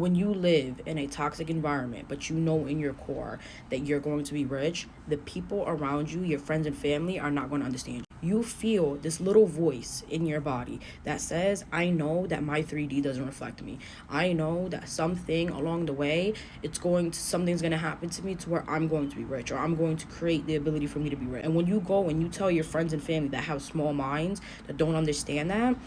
when you live in a toxic environment, but you know in your core that you're going to be rich, the people around you, your friends and family, are not going to understand you. You feel this little voice in your body that says, I know that my 3D doesn't reflect me. I know that something along the way, something's going to happen to me to where I'm going to be rich, or I'm going to create the ability for me to be rich. And when you go and you tell your friends and family that have small minds, that don't understand that,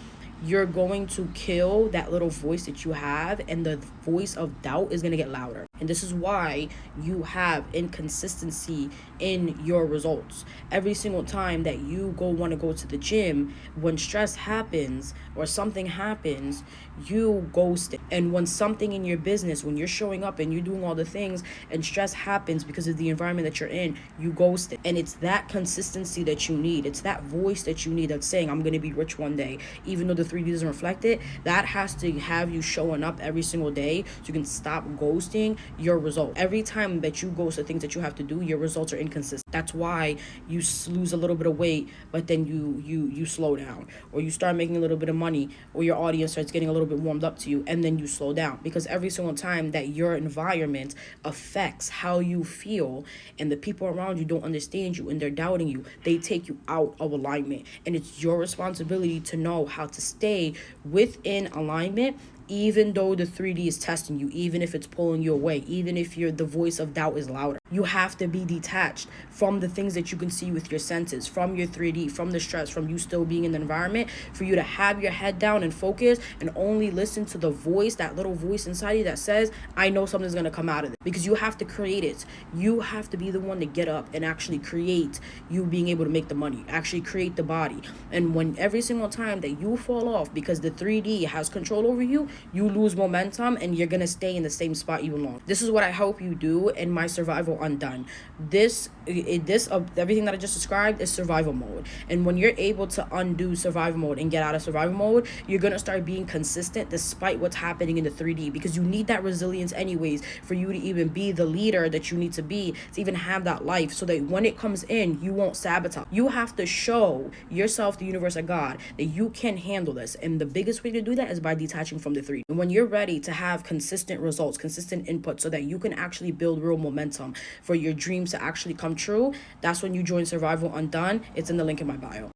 you're going to kill that little voice that you have, and the voice of doubt is going to get louder. And this is why you have inconsistency in your results. Every single time that you want to go to the gym, when stress happens or something happens, you ghost it. And when something in your business, when you're showing up and you're doing all the things and stress happens because of the environment that you're in, you ghost it. And it's that consistency that you need. It's that voice that you need that's saying, I'm going to be rich one day, even though the 3D doesn't reflect it. That has to have you showing up every single day so you can stop ghosting your results. Every time that you ghost the things that you have to do, your results are inconsistent. That's why you lose a little bit of weight, but then you slow down, or you start making a little bit of money, or your audience starts getting a little bit warmed up to you, and then you slow down. Because every single time that your environment affects how you feel, and the people around you don't understand you and they're doubting you, they take you out of alignment. And it's your responsibility to know how to stay within alignment, even though the 3D is testing you, even if it's pulling you away, even if the voice of doubt is louder. You have to be detached from the things that you can see with your senses, from your 3D, from the stress, from you still being in the environment, for you to have your head down and focus and only listen to the voice, that little voice inside you that says, I know something's going to come out of it. Because you have to create it. You have to be the one to get up and actually create you being able to make the money, actually create the body. And when every single time that you fall off because the 3D has control over you, you lose momentum and you're going to stay in the same spot even longer. This is what I help you do in my Survival Undone. Everything that I just described is survival mode. And when you're able to undo survival mode and get out of survival mode, you're going to start being consistent despite what's happening in the 3D, because you need that resilience anyways for you to even be the leader that you need to be, to even have that life, so that when it comes in, you won't sabotage. You have to show yourself, the universe, and God, that you can handle this. And the biggest way to do that is by detaching from the 3D. And when you're ready to have consistent results, consistent input, so that you can actually build real momentum for your dreams to actually come true, that's when you join Survival Undone. It's in the link in my bio.